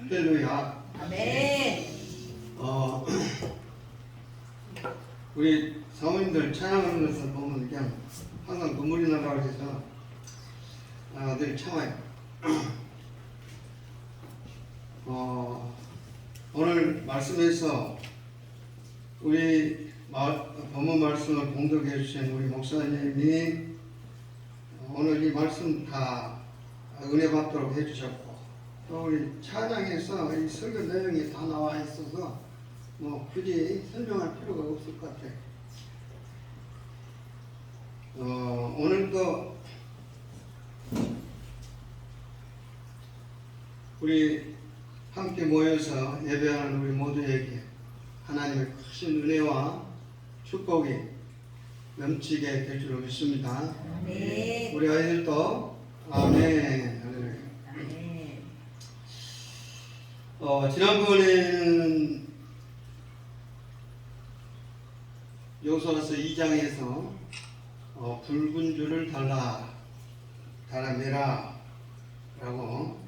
할렐루야. 아멘. 우리 사모님들 찬양하는 것을 보면 그냥 항상 눈물이 나라고 해서 늘 참아요. 오늘 말씀에서 우리 본문 말씀을 봉독해 주신 우리 목사님이 오늘 이 말씀 다 은혜 받도록 해주셨고, 또 우리 찬양에서 이 설교 내용이 다 나와 있어서 뭐 굳이 설명할 필요가 없을 것 같아요. 오늘도 우리 함께 모여서 예배하는 우리 모두에게 하나님의 크신 은혜와 축복이 넘치게 될 줄로 믿습니다. 아멘. 우리 아이들도 아멘. 아멘. 지난번에는 여호수아서 2장에서 붉은 줄을 달아내라 라고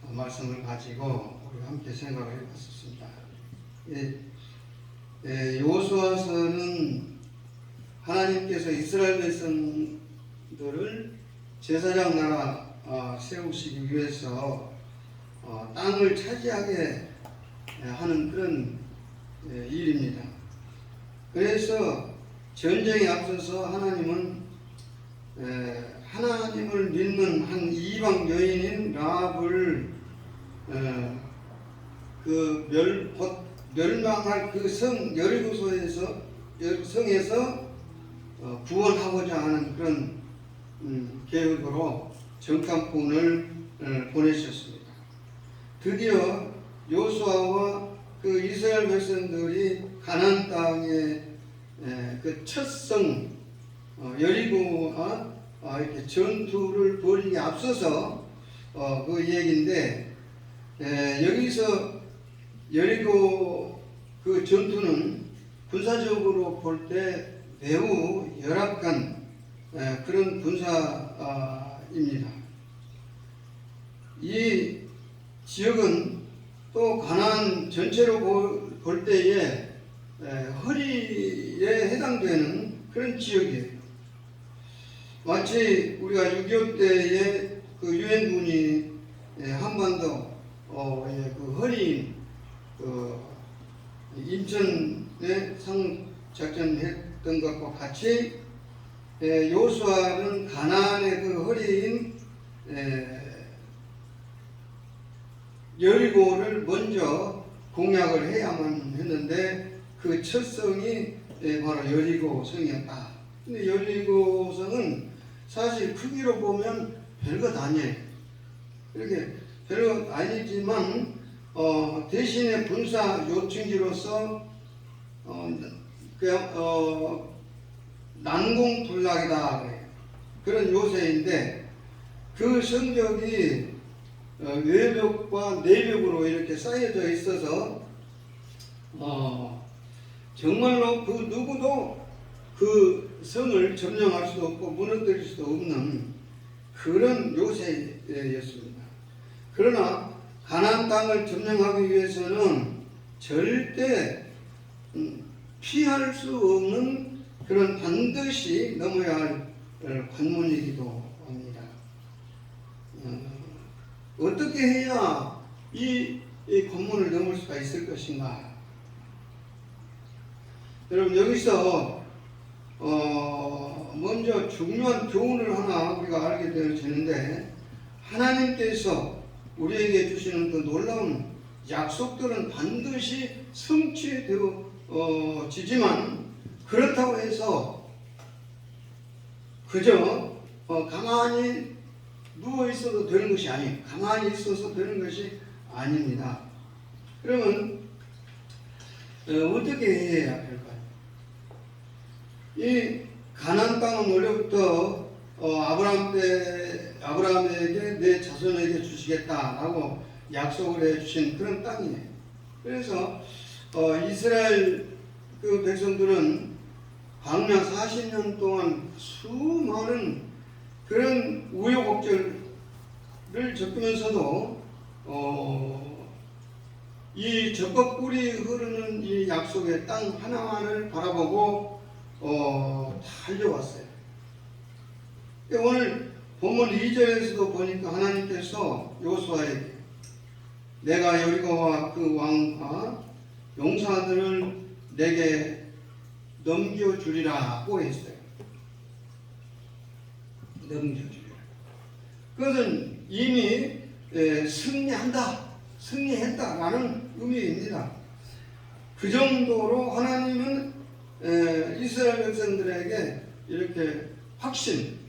말씀을 가지고 우리 함께 생각을 해봤었습니다. 여호수아서는 하나님께서 이스라엘 백성들을 제사장 나라 세우시기 위해서 땅을 차지하게 하는 그런 일입니다. 그래서 전쟁에 앞서서 하나님은 하나님을 믿는 한 이방 여인인 라합을 멸망할 그 성 여리고성에서 구원하고자 하는 그런 계획으로 정탐꾼을 보내셨습니다. 드디어 여호수아와 그 이스라엘 백성들이 가나안 땅의 그 첫 성 여리고와 이렇게 전투를 벌이기 앞서서 그 얘기인데, 여기서 여리고 그 전투는 군사적으로 볼 때 매우 열악한 그런 군사입니다. 이 지역은 또 가나안 전체로 볼 때에 허리에 해당되는 그런 지역이에요. 마치 우리가 6.25 때에 그 유엔군이 한반도 그 허리 인천에 상작전했던 것과 같이 여호수아는 가나안의 그 허리인 여리고를 먼저 공략을 해야만 했는데 그 첫 성이 바로 여리고 성이었다. 근데 여리고 성은 사실 크기로 보면 별것 아니에요. 이렇게 별것 아니지만 대신에 군사 요충지로서 난공불락이다 그런 요새인데, 그 성벽이 외벽과 내벽으로 이렇게 쌓여져 있어서 정말로 그 누구도 그 성을 점령할 수도 없고 무너뜨릴 수도 없는 그런 요새였습니다. 그러나 가나안 땅을 점령하기 위해서는 절대 피할 수 없는 그런 반드시 넘어야 할 관문이기도 합니다. 어떻게 해야 이 관문을 넘을 수가 있을 것인가? 여러분, 여기서 먼저 중요한 교훈을 하나 우리가 알게 되어지는데, 하나님께서 우리에게 주시는 그 놀라운 약속들은 반드시 성취되어지지만, 그렇다고 해서 그저 가만히 누워 있어도 되는 것이 아니에요. 가만히 있어서 되는 것이 아닙니다. 그러면 어떻게 해야 될까요? 이 가나안 땅은 원래부터 아브라함에게 내 자손에게 주시겠다라고 약속을 해주신 그런 땅이에요. 그래서 이스라엘 그 백성들은 광야 40년 동안 수많은 그런 우여곡절을 겪으면서도 이 적과 꿀이 흐르는 이 약속의 땅 하나만을 바라보고 달려왔어요. 오늘 본문 2절에서도 보니까 하나님께서 여호수아에게 내가 여리고와 그 왕과 용사들을 내게 넘겨주리라고 했어요. 넘겨주리라. 그것은 이미 승리했다라는 의미입니다. 그 정도로 하나님은 이스라엘 백성들에게 이렇게 확신,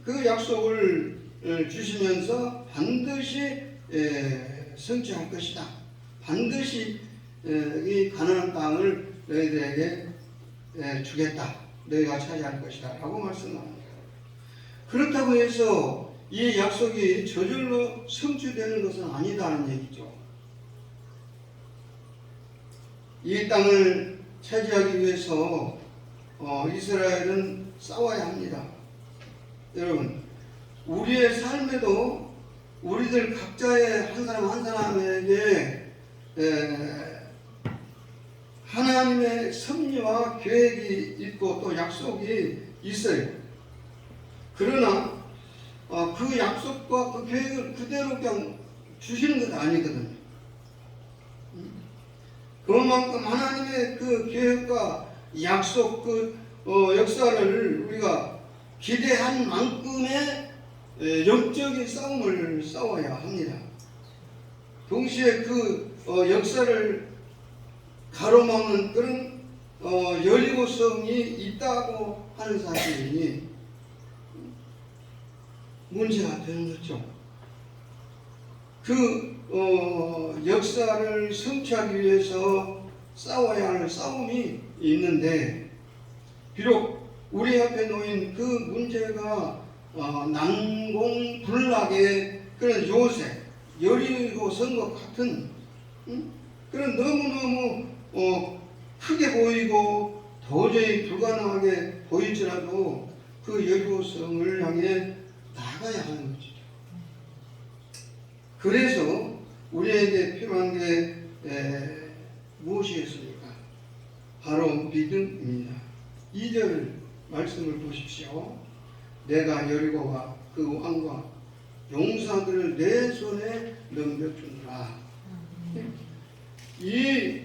그 약속을 주시면서 반드시 성취할 것이다. 반드시 이 가나안 땅을 너희들에게 주겠다. 너희가 차지할 것이다. 라고 말씀합니다. 그렇다고 해서 이 약속이 저절로 성취되는 것은 아니다는 얘기죠. 이 땅을 차지하기 위해서 이스라엘은 싸워야 합니다. 여러분, 우리의 삶에도 우리들 각자의 한 사람 한 사람에게 하나님의 섭리와 계획이 있고 또 약속이 있어요. 그러나 그 약속과 그 계획을 그대로 그냥 주시는 것 아니거든요. 그만큼 하나님의 그 계획과 약속, 그 역사를 우리가 기대한 만큼의 영적인 싸움을 싸워야 합니다. 동시에 그 역사를 가로막는 그런 여리고성이 있다고 하는 사실이 문제가 되는 거죠. 그 역사를 성취하기 위해서 싸워야 할 싸움이 있는데, 비록 우리 앞에 놓인 그 문제가 난공불락의 그런 요새, 여리고성과 같은 그런 너무너무 크게 보이고 도저히 불가능하게 보일지라도 그 여리고성을 향해 나가야 하는 거죠. 그래서 우리에게 필요한 게 무엇이겠습니까? 바로 믿음입니다. 2절 말씀을 보십시오. 내가 여리고와 그 왕과 용사들을 내 손에 넘겨주노라. 이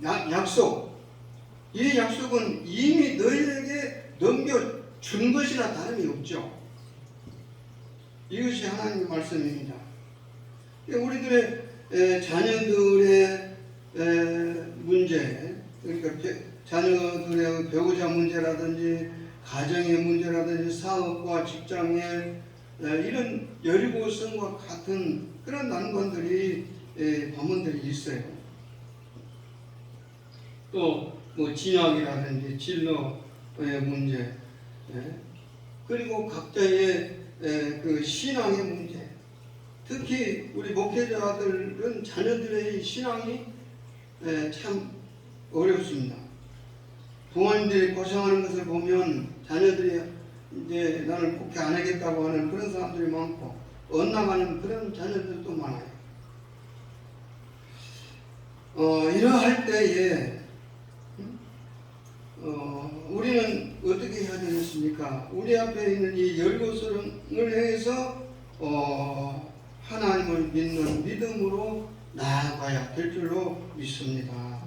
약속, 이 약속은 이미 너희에게 넘겨준 것이나 다름이 없죠. 이것이 하나님의 말씀입니다. 우리들의 자녀들의 문제, 그러니까 자녀들의 배우자 문제라든지 가정의 문제라든지 사업과 직장의 이런 여리고성과 같은 그런 난관들이 반문들이 있어요. 또 뭐 진학이라든지 진로의 문제, 그리고 각자의 그 신앙의 문제, 특히 우리 목회자들은 자녀들의 신앙이 참 어렵습니다. 부모님들이 고생하는 것을 보면 자녀들이 이제 나를 목회 안 하겠다고 하는 그런 사람들이 많고, 엇나가는 그런 자녀들도 많아요. 이러할 때에 우리는 어떻게 해야 되겠습니까? 우리 앞에 있는 이 여리고성을 향해서 하나님을 믿는 믿음으로 나아가야 될 줄로 믿습니다.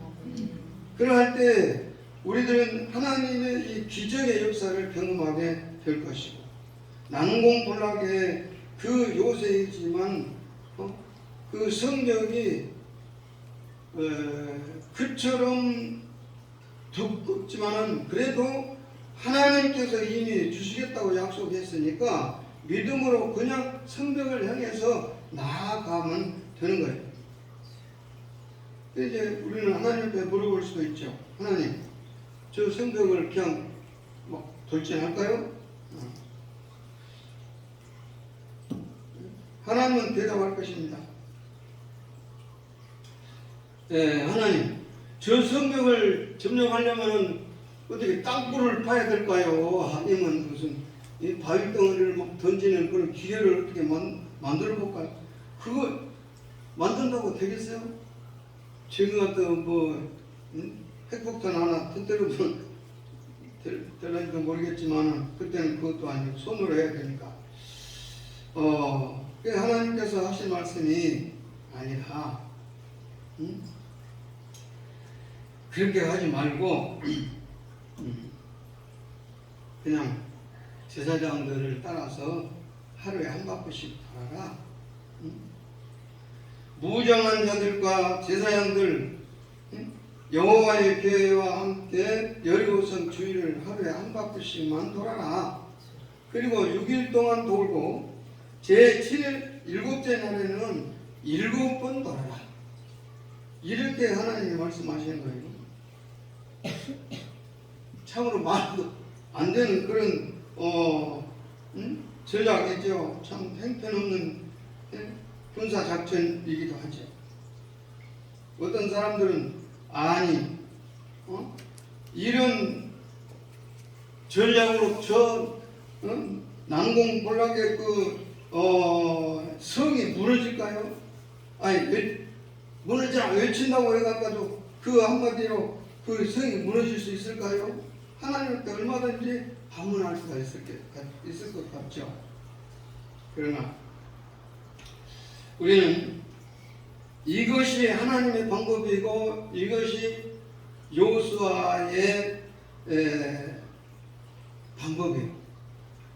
그러할 때 우리들은 하나님의 이 기적의 역사를 경험하게 될 것이고, 난공불락의 그 요새이지만 그 성격이 그처럼 두껍지만은 그래도 하나님께서 이미 주시겠다고 약속했으니까 믿음으로 그냥 성벽을 향해서 나아가면 되는 거예요. 이제 우리는 하나님께 물어볼 수도 있죠. 하나님, 저 성벽을 그냥 막 돌진할까요? 하나님은 대답할 것입니다. 하나님, 저 성벽을 점령하려면 어떻게 땅굴을 파야 될까요? 아니면 무슨 이 바위 덩어리를 막 던지는 그런 기계를 어떻게 만들어 볼까요? 그거 만든다고 되겠어요? 지금 같은 핵폭탄 하나 터뜨려도 될는지도 모르겠지만 그때는 그것도 아니고 손으로 해야 되니까. 하나님께서 하신 말씀이 아니라 그렇게 하지 말고 그냥 제사장들을 따라서 하루에 한 바퀴씩 돌아라. 무정한 자들과 제사장들 여호와의 교회와 함께 여리고성 주위를 하루에 한 바퀴씩만 돌아라. 그리고 6일 동안 돌고 제7일 7째 날에는 7번 돌아라. 이렇게 하나님이 말씀하시는 거예요. 참으로 말도 안 되는 그런 전략이죠. 참 형편없는 군사 작전이기도 하죠. 어떤 사람들은 아니 이런 전략으로 저 난공불락의 성이 무너질까요? 아니 무너지라 외친다고 해가지고 그 한마디로 그 성이 무너질 수 있을까요? 하나님께 얼마든지 방문할 수가 있을 것 같죠. 그러나 우리는 이것이 하나님의 방법이고 이것이 여호수아의 방법이에요.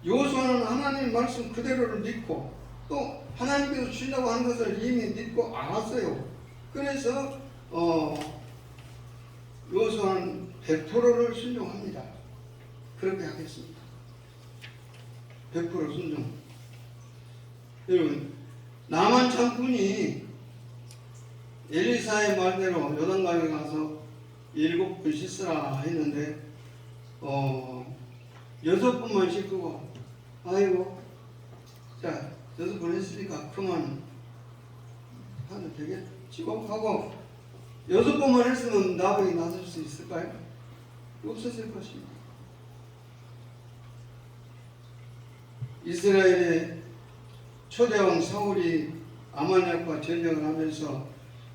여호수아는 하나님의 말씀 그대로를 믿고 또 하나님께서 주신다고 하는 것을 이미 믿고 알았어요. 그래서 여호수아는 100%를 순종합니다. 그렇게 하겠습니다. 100% 순종. 여러분, 나만 장군이 엘리사의 말대로 요단강에 가서 7번 씻으라 했는데 6번만 씻고 아이고 자 6번 했으니까 그만 하면 되겠지 하고 6번만 했으면 나병이 나설 수 있을까요? 없었을 것입니다. 이스라엘의 초대왕 사울이 아말렉과 전쟁을 하면서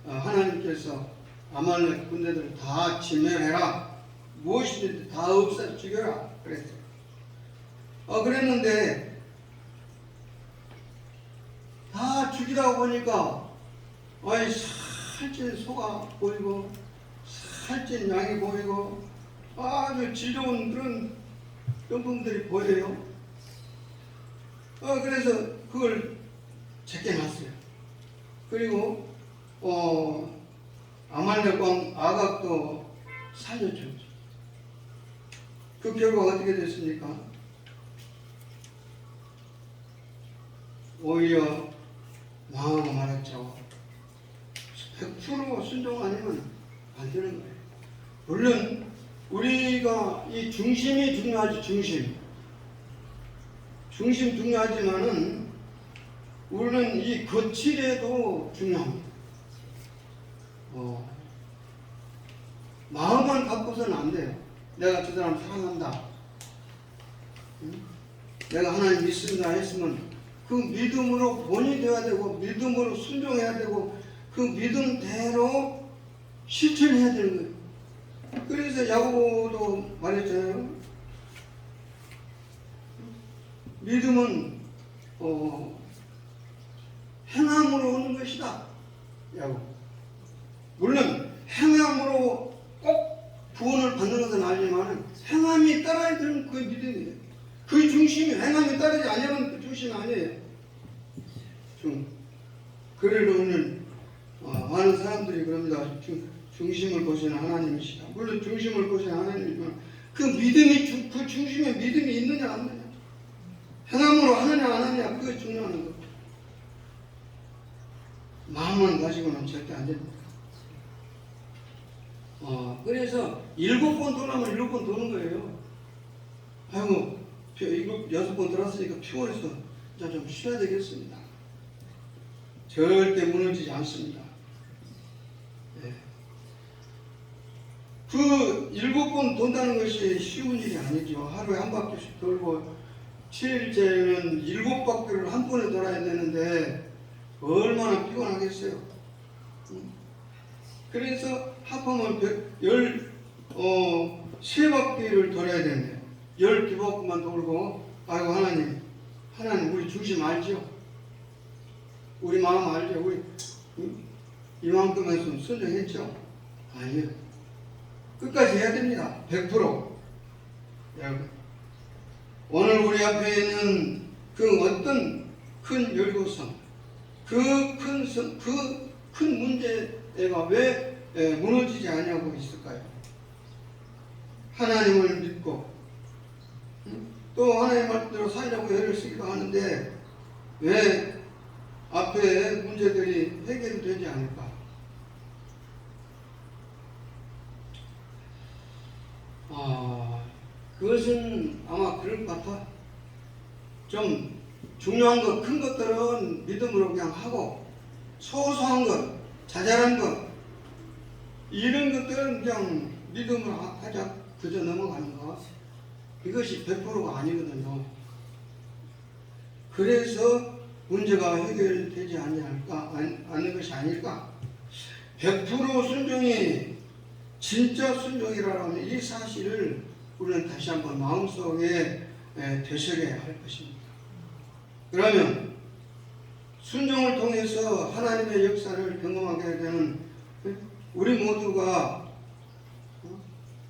하나님께서 아말렉 군대들을 다 진멸해라. 무엇이든지 다 없애 죽여라. 그랬어요. 그랬는데 다 죽이다 보니까 살찐 소가 보이고 살찐 양이 보이고 아주 질 좋은 그런 병풍들이 보여요. 그래서 그걸 제껴놨어요. 그리고 아말렉 왕 아각도 살려줬죠. 그 결과가 어떻게 됐습니까? 오히려 망하고 말았죠. 100% 순종 아니면 안 되는 거예요. 물론 우리가 이 중심이 중요하지. 중심 중요하지만은 우리는 이 거칠에도 중요합니다. 마음만 갖고서는 안 돼요. 내가 저 사람 사랑한다. 내가 하나님 믿습니다 했으면 그 믿음으로 본이 되어야 되고 믿음으로 순종해야 되고 그 믿음대로 실천해야 되는 거예요. 그래서 야고보도 말했잖아요. 믿음은 행함으로 오는 것이다. 야고보. 물론 행함으로 꼭 구원을 받는 것은 아니지만 행함이 따라야 되는 그 믿음이에요. 그 중심이 행함이 따르지 않으면 그 중심이 아니에요. 그래도 오늘 많은 사람들이 그럽니다. 중심을 보시는 하나님이시다. 물론 중심을 보시는 하나님이지만 그 믿음이 그 중심에 믿음이 있느냐 안 있느냐, 행함으로 하느냐 안 하느냐, 그게 중요한 거. 마음만 가지고는 절대 안 됩니다. 그래서 7번 돌아면 7번 도는 거예요. 아이고 6번 돌았으니까 피곤해서 이제 좀 쉬어야 되겠습니다. 절대 무너지지 않습니다. 그 7번 돈다는 것이 쉬운 일이 아니죠. 하루에 한 바퀴씩 돌고 7일째는 7바퀴를 한 번에 돌아야 되는데 얼마나 피곤하겠어요. 그래서 합하면 13바퀴를 돌아야 된대요. 12바퀴만 돌고, 아이고, 하나님, 우리 중심 알죠? 우리 마음 알죠? 우리, 이만큼 했으면 순종했죠? 아니요. 끝까지 해야 됩니다. 100%. 여러분. 오늘 우리 앞에 있는 그 어떤 큰 열고성, 그 큰 문제가 왜 무너지지 않냐고 있을까요? 하나님을 믿고 또 하나님 말대로 살려고 애를 쓰기도 하는데 왜 앞에 문제들이 해결이 되지 않을까? 그것은 아마 그럴 것 같아. 좀 중요한 것, 큰 것들은 믿음으로 그냥 하고, 소소한 것, 자잘한 것, 이런 것들은 그냥 믿음으로 하자, 그저 넘어가는 것. 이것이 100%가 아니거든요. 그래서 문제가 해결되지 않는 것이 아닐까? 100% 순종이 진짜 순종이라는 이 사실을 우리는 다시 한번 마음속에 되새겨야 할 것입니다. 그러면 순종을 통해서 하나님의 역사를 경험하게 되는 우리 모두가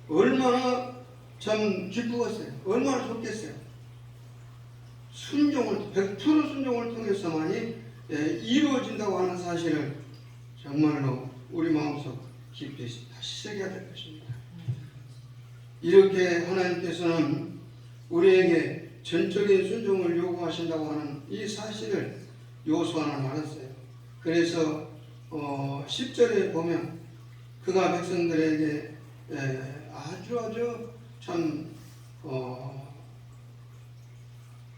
얼마나 참 기쁘겠어요. 얼마나 좋겠어요. 순종을 100% 순종을 통해서만이 이루어진다고 하는 사실을 정말로 우리 마음속 깊이 다시 새겨야 될 것입니다. 이렇게 하나님께서는 우리에게 전적인 순종을 요구하신다고 하는 이 사실을 요수아는 알았어요. 그래서 10절에 보면 그가 백성들에게 아주 참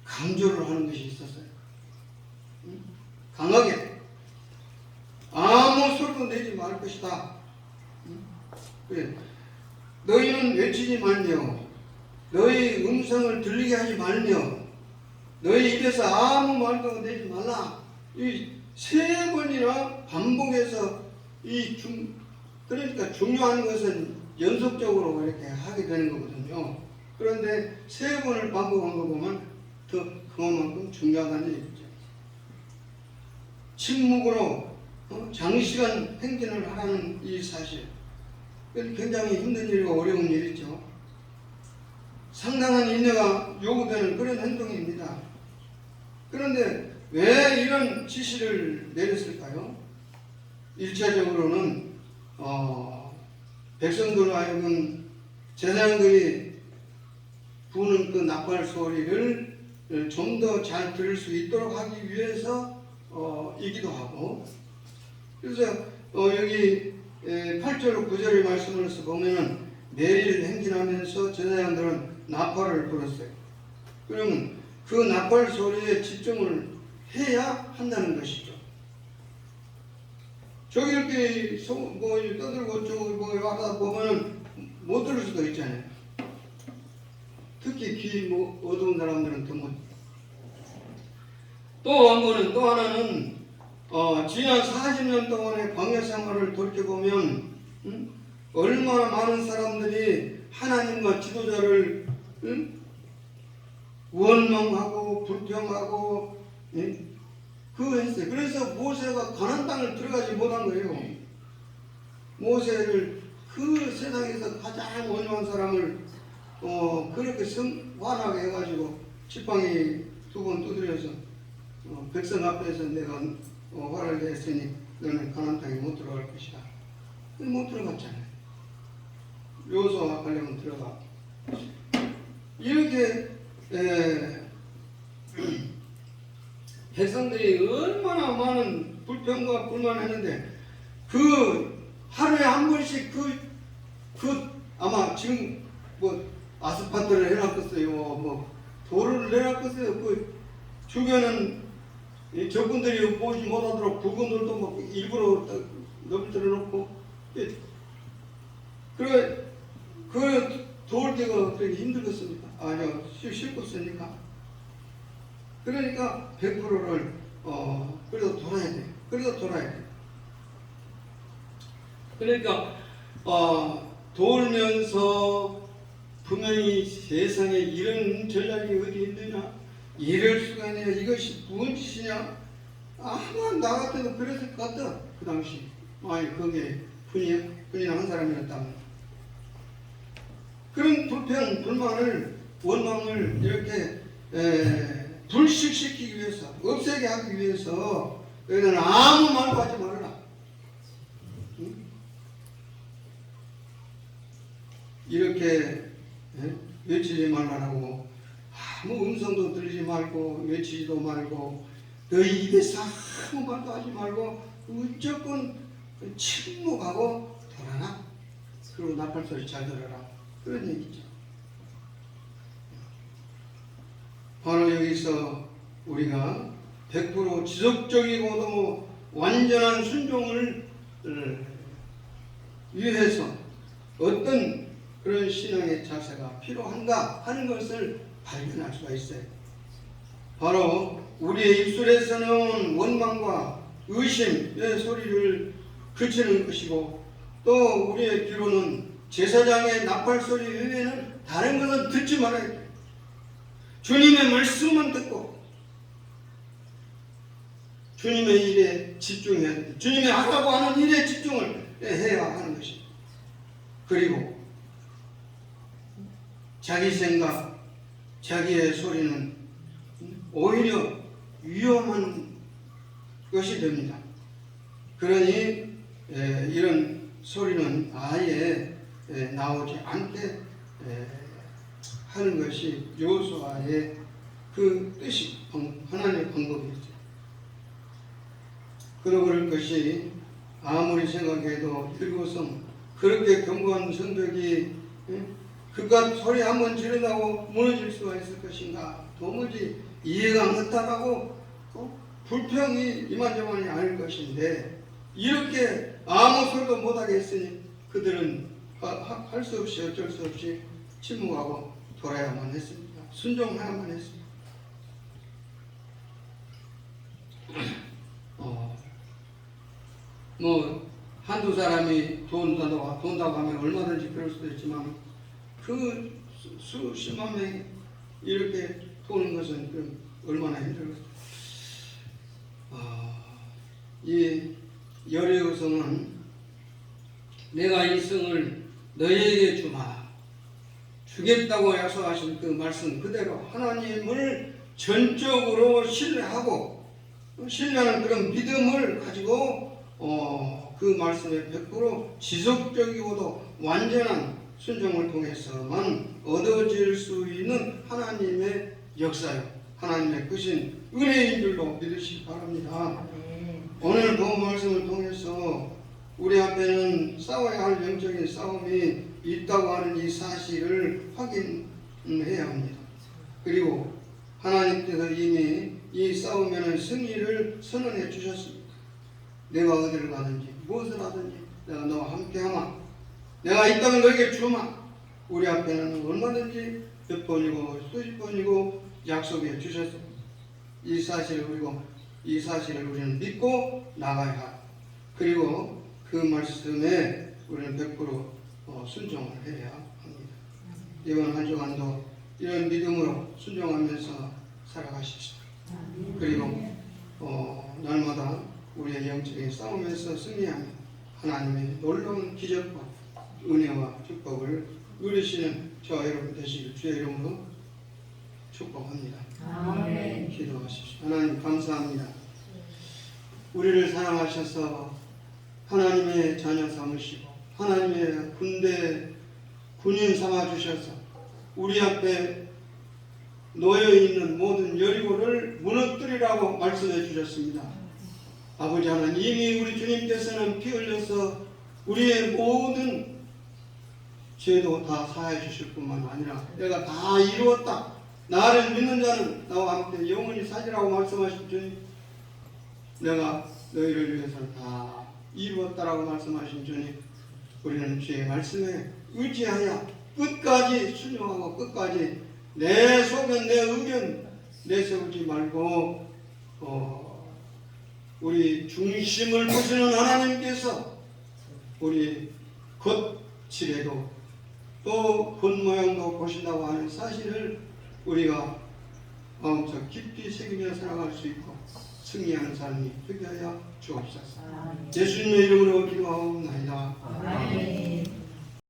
강조를 하는 것이 있었어요. 강하게 아무 소리도 내지 말 것이다. 그래. 너희는 외치지 말며 너희 음성을 들리게 하지 말며 너희 입에서 아무 말도 내지 말라. 이 3번이나 반복해서 그러니까 중요한 것은 연속적으로 이렇게 하게 되는 거거든요. 그런데 3번을 반복한 거 보면 더 그만큼 중요하다는 얘기죠. 침묵으로 장시간 행진을 하라는 이 사실. 굉장히 힘든 일이고 어려운 일이죠. 상당한 인내가 요구되는 그런 행동입니다. 그런데 왜 이런 지시를 내렸을까요? 일차적으로는 백성들로 하여금 제사장들이 부는 그 나팔 소리를 좀 더 잘 들을 수 있도록 하기 위해서 이기도 하고, 그래서 여기 8절 9절의 말씀을 보면은 매일 행진하면서 제사장들은 나팔을 불었어요. 그러면 그 나팔 소리에 집중을 해야 한다는 것이죠. 저기 이렇게 떠들고 저기 하다 보면은 못 들을 수도 있잖아요. 특히 귀 어두운 사람들은 더 못. 또 하나는 지난 40년 동안의 광야 생활을 돌이켜보면 얼마나 많은 사람들이 하나님과 지도자를 원망하고 불평하고 그거 했어요. 그래서 모세가 가나안 땅을 들어가지 못한 거예요. 모세를 그 세상에서 가장 원망한 사람을 그렇게 화나게 해가지고 지팡이 2번 두드려서 백성 앞에서 내가 화를 냈으니 너는 가나안 땅에 못 들어갈 것이다. 못 들어갔잖아요. 요수아 가려면 들어가. 이렇게 백성들이 얼마나 많은 불평과 불만했는데 그 하루에 한 번씩 아마 지금 아스팔트를 해놨겠어요. 돌을 내놨겠어요. 그 주변은 적군들이 보지 못하도록 붉은돌도 일부러 넘들어 놓고 그 도울 때가 그렇게 힘들겠습니까? 아니요, 쉽겠습니까? 그러니까 100%를 그래도 돌아야 돼. 그러니까 돌면서 분명히 세상에 이런 전략이 어디 있느냐, 이럴 수가 있느냐, 이것이 무슨 짓이냐, 아마 나 같아도 그랬을 것 같다 그 당시. 아니 거기에 분이나 한 사람이었다면 그런 불평, 불만을, 원망을 이렇게 불식시키기 위해서, 없애게 하기 위해서 너희는 아무 말도 하지 말아라. 응? 이렇게 외치지 말라고, 아무 음성도 들리지 말고 외치지도 말고 너희 입에서 아무 말도 하지 말고 무조건 침묵하고 돌아라. 그리고 나팔 소리 잘 들어라. 그런 얘기죠. 바로 여기서 우리가 100% 지속적이고도 완전한 순종을 위해서 어떤 그런 신앙의 자세가 필요한가 하는 것을 발견할 수가 있어요. 바로 우리의 입술에서는 원망과 의심의 소리를 그치는 것이고, 또 우리의 귀로는 제사장의 나팔 소리 외에는 다른 것은 듣지 말아야 돼요. 주님의 말씀만 듣고 주님의 일에 집중해야 돼요. 주님이 하라고 하는 일에 집중을 해야 하는 것입니다. 그리고 자기 생각, 자기의 소리는 오히려 위험한 것이 됩니다. 그러니 이런 소리는 아예 나오지 않게 하는 것이 여호수아의 그 뜻이, 하나님의 방법이었죠. 그러고 그럴 것이 아무리 생각해도 일곱성 그렇게 견고한 성벽이 그깟 소리 한번 지른다고 무너질 수가 있을 것인가, 도무지 이해가 안 갔다라고 불평이 이만저만이 아닐 것인데, 이렇게 아무 소리도 못하게 했으니 그들은 할 수 없이 어쩔 수 없이 침묵하고 돌아야만 했습니다. 순종해야만 했습니다. 뭐 한두 사람이 돈다고 하면 얼마든지 그럴 수도 있지만 그 수십만 명이 이렇게 도는 것은 그럼 얼마나 힘들겠어요. 이 열의 의성은 내가 이 성을 너희에게 주마, 주겠다고 약속하신 그 말씀 그대로 하나님을 전적으로 신뢰하고, 신뢰하는 그런 믿음을 가지고 그 말씀에 100% 지속적이고도 완전한 순종을 통해서만 얻어질 수 있는 하나님의 역사요, 하나님의 크신 은혜인 줄로 믿으시기 바랍니다. 오늘 본 말씀을 통해서 우리 앞에는 싸워야 할 영적인 싸움이 있다고 하는 이 사실을 확인해야 합니다. 그리고 하나님께서 이미 이 싸움에는 승리를 선언해 주셨습니다. 내가 어디를 가든지 무엇을 하든지 내가 너와 함께하마, 내가 이 땅을 너에게 주마. 우리 앞에는 얼마든지 몇 번이고 수십 번이고 약속해 주셨습니다. 이 사실을 우리는 믿고 나가야 하고, 그리고 그 말씀에 우리는 100% 순종을 해야 합니다. 이번 한 주간도 이런 믿음으로 순종하면서 살아가십시오. 그리고 날마다 우리의 영적인 싸움에서 승리하며 하나님의 놀라운 기적과 은혜와 축복을 누리시는 저와 여러분 되시길 주의 이름으로 축복합니다. 아멘. 기도하십시오. 하나님 감사합니다. 우리를 사랑하셔서 하나님의 자녀 삼으시고 하나님의 군인 삼아 주셔서 우리 앞에 놓여 있는 모든 여리고를 무너뜨리라고 말씀해 주셨습니다. 아버지 하나님, 이미 우리 주님께서는 피 흘려서 우리의 모든 죄도 다 사해 주실 뿐만 아니라 내가 다 이루었다, 나를 믿는 자는 나와 함께 영원히 살리라고 말씀하신 주님, 내가 너희를 위해서 다 이루었다라고 말씀하신 주님, 우리는 주의 말씀에 의지하여 끝까지 순종하고 끝까지 내 소견, 내 의견 내세우지 말고 우리 중심을 보시는 하나님께서 우리 겉칠에도 또 겉모양도 보신다고 하는 사실을 우리가 마음속 깊이 새기며 살아갈 수 있고 승리하는 삶이 되게 하여 주옵소서. 아멘. 예수님의 이름으로 기도하옵나이다. 아멘.